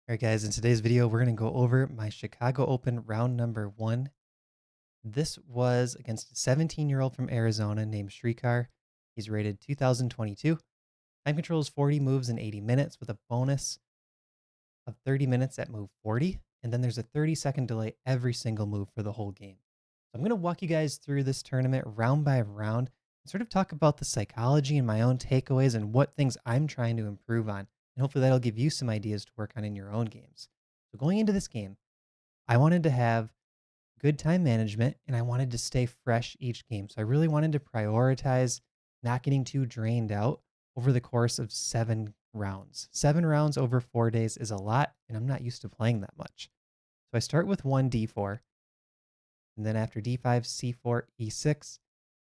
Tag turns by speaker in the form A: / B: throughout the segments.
A: All right, guys, in today's video, we're going to go over my Chicago Open round number 1. This was against a 17-year-old from Arizona named Srikar. He's rated 2022. Time control is 40 moves in 80 minutes with a bonus of 30 minutes at move 40. And then there's a 30-second delay every single move for the whole game. So I'm going to walk you guys through this tournament round by round and sort of talk about the psychology and my own takeaways and what things I'm trying to improve on. And hopefully that'll give you some ideas to work on in your own games. So going into this game, I wanted to have good time management and I wanted to stay fresh each game. So I really wanted to prioritize not getting too drained out over the course of 7 rounds. 7 rounds over 4 days is a lot, and I'm not used to playing that much. So I start with one d4, and then after d5, c4, e6,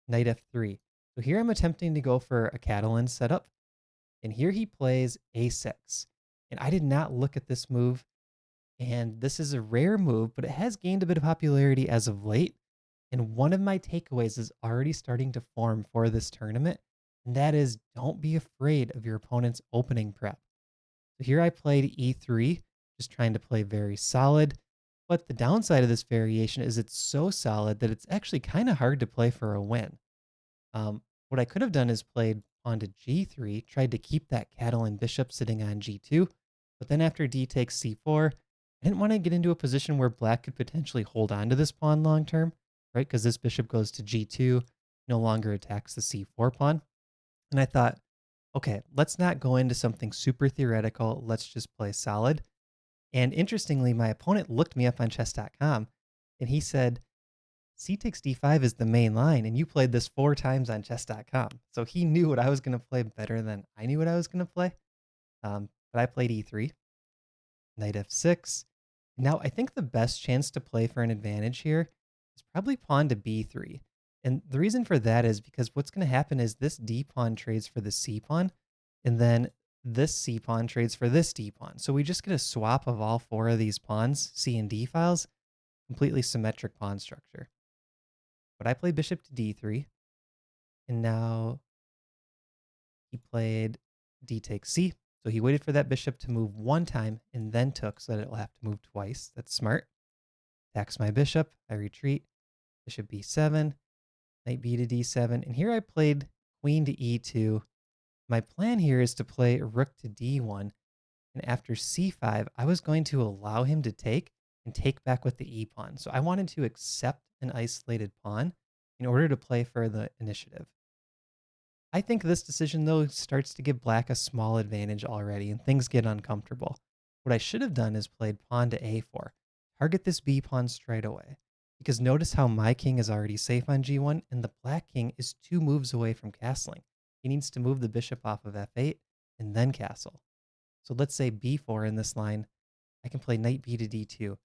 A: knight f3. So here I'm attempting to go for a Catalan setup, and here he plays a6. And I did not look at this move, and this is a rare move, but it has gained a bit of popularity as of late. And one of my takeaways is already starting to form for this tournament, and that is don't be afraid of your opponent's opening prep. So here I played e3, just trying to play very solid. But the downside of this variation is it's so solid that it's actually kind of hard to play for a win. What I could have done is played pawn to g3, tried to keep that Catalan bishop sitting on g2. But then after d takes c4, I didn't want to get into a position where black could potentially hold on to this pawn long term, right? Because this bishop goes to g2, no longer attacks the c4 pawn. And I thought, okay, let's not go into something super theoretical. Let's just play solid. And interestingly, my opponent looked me up on chess.com and he said, C takes d5 is the main line, and you played this 4 times on chess.com. So he knew what I was going to play better than I knew what I was going to play. But I played e3, knight f6. Now, I think the best chance to play for an advantage here is probably pawn to b3. And the reason for that is because what's going to happen is this d pawn trades for the c pawn, and then this c pawn trades for this d pawn. So we just get a swap of all 4 of these pawns, c and d files, completely symmetric pawn structure. But I played bishop to d3, and now he played d takes c. So he waited for that bishop to move 1 time and then took so that it'll have to move twice. That's smart. Attacks my bishop. I retreat. Bishop b7, knight b to d7. And here I played queen to e2. My plan here is to play rook to d1. And after c5, I was going to allow him to take and take back with the e pawn. So I wanted to accept an isolated pawn in order to play for the initiative. I think this decision, though, starts to give black a small advantage already, and things get uncomfortable. What I should have done is played pawn to a4. Target this b pawn straight away. Because notice how my king is already safe on g1, and the black king is 2 moves away from castling. He needs to move the bishop off of f8 and then castle. So let's say b4 in this line. I can play knight b to d2,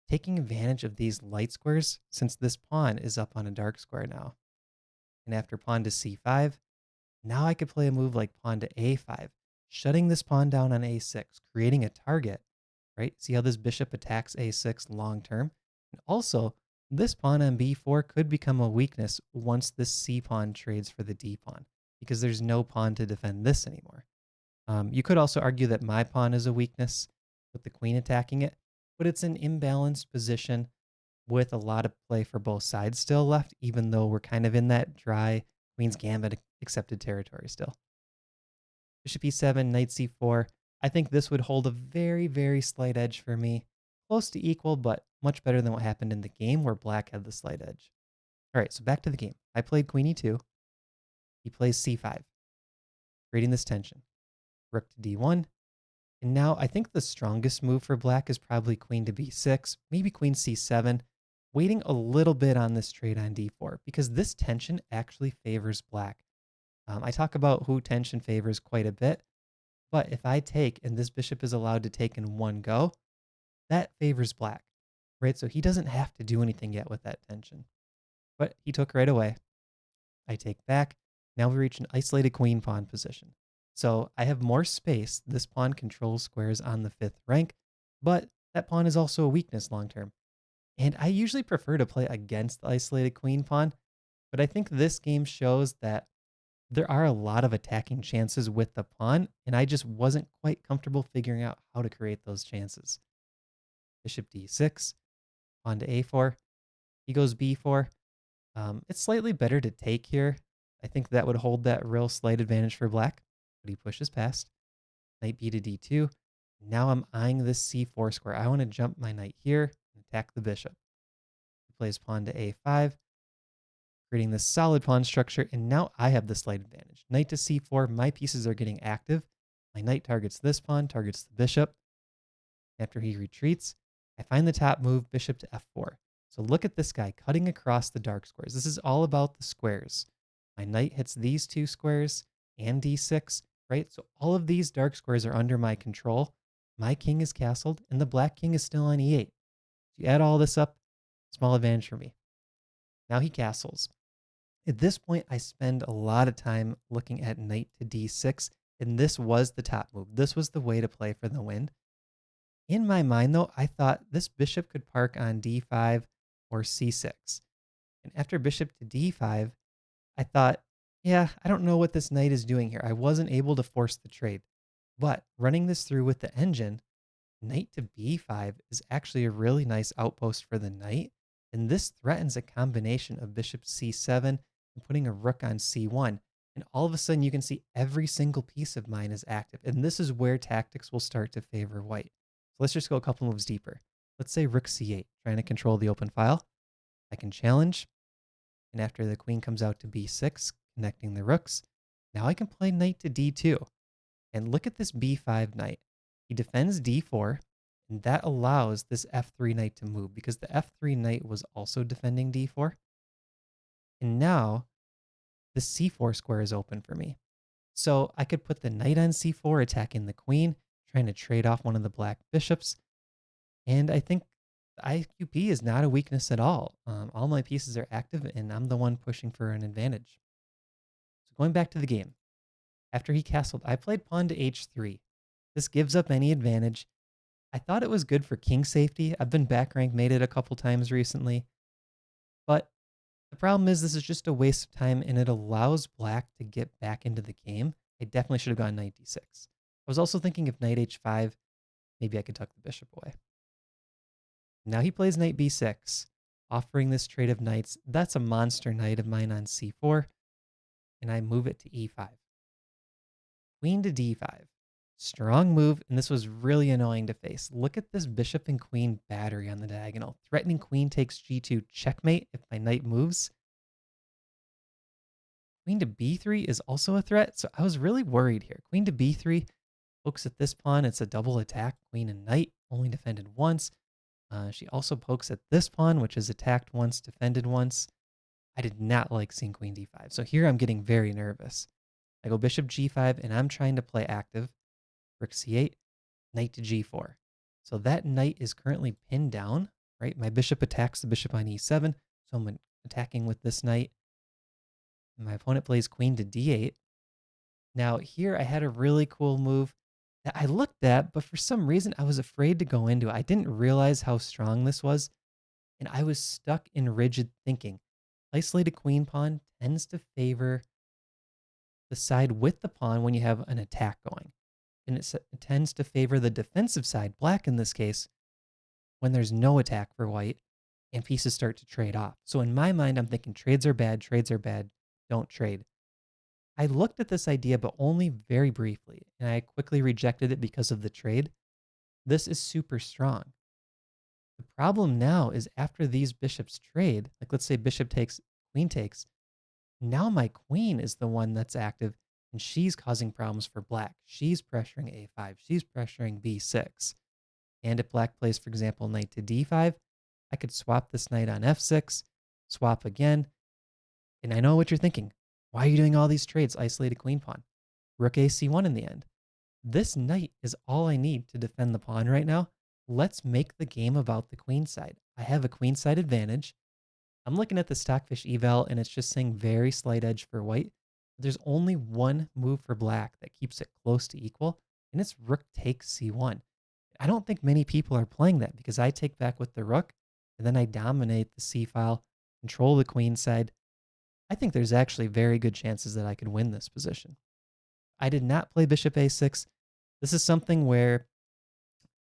A: taking advantage of these light squares since this pawn is up on a dark square now. And after pawn to c5, now I could play a move like pawn to a5, shutting this pawn down on a6, creating a target, right? See how this bishop attacks a6 long term? And also, this pawn on b4 could become a weakness once this c pawn trades for the d pawn, because there's no pawn to defend this anymore. You could also argue that my pawn is a weakness with the queen attacking it, but it's an imbalanced position with a lot of play for both sides still left, even though we're kind of in that dry Queen's Gambit accepted territory still. Bishop e7, knight c4. I think this would hold a very, very slight edge for me. Close to equal, but much better than what happened in the game where black had the slight edge. All right, so back to the game. I played queen e2. He plays c5, creating this tension. Rook to d1. And now I think the strongest move for black is probably queen to b6, maybe queen c7, waiting a little bit on this trade on d4 because this tension actually favors black. I talk about who tension favors quite a bit, but if I take and this bishop is allowed to take in one go, that favors black, right? So he doesn't have to do anything yet with that tension. But he took right away. I take back. Now we reach an isolated queen pawn position. So I have more space. This pawn controls squares on the 5th rank, but that pawn is also a weakness long term. And I usually prefer to play against the isolated queen pawn, but I think this game shows that There are a lot of attacking chances with the pawn, and I just wasn't quite comfortable figuring out how to create those chances. Bishop d6, pawn to a4. He goes b4. It's slightly better to take here. I think that would hold that real slight advantage for black, but he pushes past. Knight b to d2. Now I'm eyeing this c4 square. I want to jump my knight here and attack the bishop. He plays pawn to a5, creating this solid pawn structure, and now I have the slight advantage. Knight to c4, my pieces are getting active. My knight targets this pawn, targets the bishop. After he retreats, I find the top move, bishop to f4. So look at this guy cutting across the dark squares. This is all about the squares. My knight hits these two squares and d6, right? So all of these dark squares are under my control. My king is castled, and the black king is still on e8. So you add all this up, small advantage for me. Now he castles. At this point, I spend a lot of time looking at knight to d6, and this was the top move. This was the way to play for the win. In my mind, though, I thought this bishop could park on d5 or c6. And after bishop to d5, I thought, yeah, I don't know what this knight is doing here. I wasn't able to force the trade. But running this through with the engine, knight to b5 is actually a really nice outpost for the knight. And this threatens a combination of bishop c7 and putting a rook on c1. And all of a sudden, you can see every single piece of mine is active. And this is where tactics will start to favor white. So let's just go a couple moves deeper. Let's say rook c8, trying to control the open file. I can challenge. And after the queen comes out to b6, connecting the rooks, now I can play knight to d2. And look at this b5 knight. He defends d4, and that allows this f3 knight to move because the f3 knight was also defending d4. And now the c4 square is open for me. So I could put the knight on c4, attacking the queen, trying to trade off one of the black bishops. And I think the IQP is not a weakness at all. All my pieces are active, and I'm the one pushing for an advantage. So going back to the game. After he castled, I played pawn to h3. This gives up any advantage. I thought it was good for king safety. I've been back ranked, made it a couple times recently. But the problem is this is just a waste of time, and it allows black to get back into the game. I definitely should have gone knight d6. I was also thinking if knight h5, maybe I could tuck the bishop away. Now he plays knight b6, offering this trade of knights. That's a monster knight of mine on c4, and I move it to e5. Queen to d5. Strong move, and this was really annoying to face. Look at this bishop and queen battery on the diagonal. Threatening queen takes g2, checkmate if my knight moves. Queen to b3 is also a threat, so I was really worried here. Queen to b3 pokes at this pawn. It's a double attack. Queen and knight only defended once. She also pokes at this pawn, which is attacked once, defended once. I did not like seeing queen d5, so here I'm getting very nervous. I go bishop g5, and I'm trying to play active. Rook c8, knight to g4. So that knight is currently pinned down, right? My bishop attacks the bishop on e7, so I'm attacking with this knight. My opponent plays queen to d8. Now here I had a really cool move that I looked at, but for some reason I was afraid to go into it. I didn't realize how strong this was, and I was stuck in rigid thinking. Isolated queen pawn tends to favor the side with the pawn when you have an attack going. And it tends to favor the defensive side, black in this case, when there's no attack for white and pieces start to trade off. So in my mind, I'm thinking trades are bad, don't trade. I looked at this idea, but only very briefly, and I quickly rejected it because of the trade. This is super strong. The problem now is after these bishops trade, like let's say bishop takes, queen takes, now my queen is the one that's active, and she's causing problems for black. She's pressuring a5. She's pressuring b6. And if black plays, for example, knight to d5, I could swap this knight on f6, swap again. And I know what you're thinking. Why are you doing all these trades? Isolated queen pawn. Rook a c1 in the end. This knight is all I need to defend the pawn right now. Let's make the game about the queen side. I have a queen side advantage. I'm looking at the Stockfish eval, and it's just saying very slight edge for white. There's only one move for black that keeps it close to equal, and it's rook takes c1. I don't think many people are playing that because I take back with the rook, and then I dominate the c file, control the queen side. I think there's actually very good chances that I could win this position. I did not play bishop a6. This is something where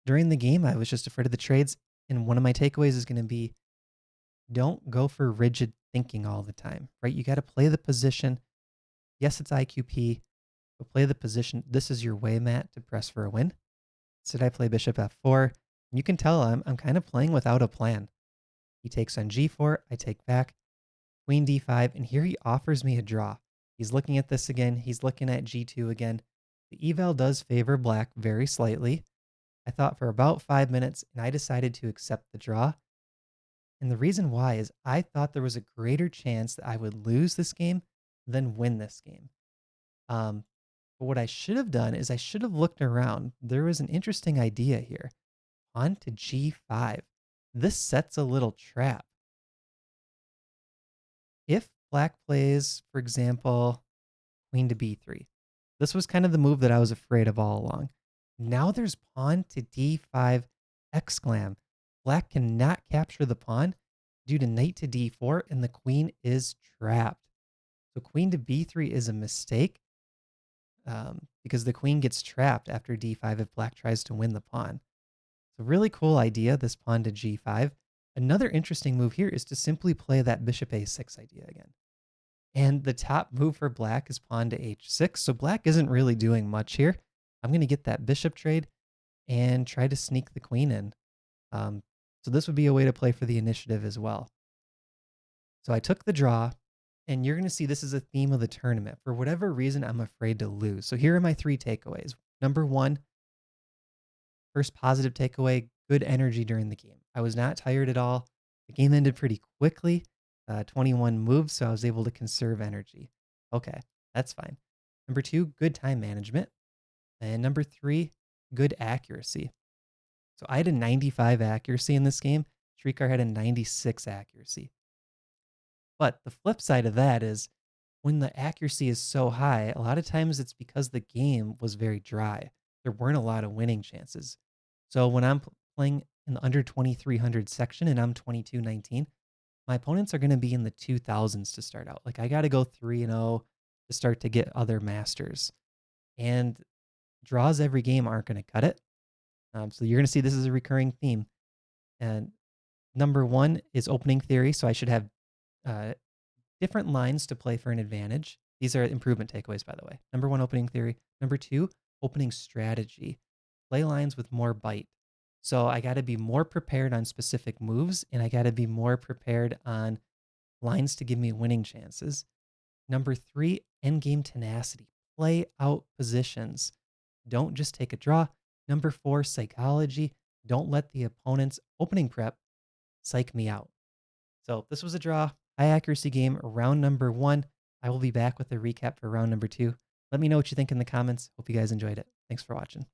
A: during the game, I was just afraid of the trades. And one of my takeaways is going to be don't go for rigid thinking all the time, right? You got to play the position. Yes, it's IQP, but play the position. This is your way, Matt, to press for a win. So did I play bishop f4? You can tell I'm kind of playing without a plan. He takes on g4. I take back. Queen d5. And here he offers me a draw. He's looking at this again. He's looking at g2 again. The eval does favor black very slightly. I thought for about 5 minutes, and I decided to accept the draw. And the reason why is I thought there was a greater chance that I would lose this game than win this game. But what I should have done is I should have looked around. There was an interesting idea here. Pawn to g5. This sets a little trap. If black plays, for example, queen to b3, this was kind of the move that I was afraid of all along. Now there's pawn to d5 exclam. Black cannot capture the pawn due to knight to d4, and the queen is trapped. So queen to b3 is a mistake because the queen gets trapped after d5 if black tries to win the pawn. It's a really cool idea, this pawn to g5. Another interesting move here is to simply play that bishop a6 idea again. And the top move for black is pawn to h6, so black isn't really doing much here. I'm going to get that bishop trade and try to sneak the queen in. So this would be a way to play for the initiative as well. So I took the draw, and you're going to see this is a theme of the tournament. For whatever reason, I'm afraid to lose. So here are my 3 takeaways. Number 1, first positive takeaway, good energy during the game. I was not tired at all. The game ended pretty quickly, 21 moves, so I was able to conserve energy. Okay, that's fine. Number 2, good time management. And number 3, good accuracy. So I had a 95 accuracy in this game. Srikar had a 96 accuracy. But the flip side of that is when the accuracy is so high, a lot of times it's because the game was very dry. There weren't a lot of winning chances. So when I'm playing in the under 2300 section and I'm 2219, my opponents are going to be in the 2000s to start out. Like I got to go 3-0 to start to get other masters. And draws every game aren't going to cut it. So you're going to see this is a recurring theme. And number 1 is opening theory. So I should have different lines to play for an advantage. These are improvement takeaways, by the way. Number 1, opening theory. Number 2, opening strategy. Play lines with more bite. So I got to be more prepared on specific moves, and I got to be more prepared on lines to give me winning chances. Number 3, endgame tenacity. Play out positions. Don't just take a draw. Number 4, psychology. Don't let the opponent's opening prep psych me out. So this was a draw, high accuracy game, round number 1. I will be back with a recap for round number 2. Let me know what you think in the comments. Hope you guys enjoyed it. Thanks for watching.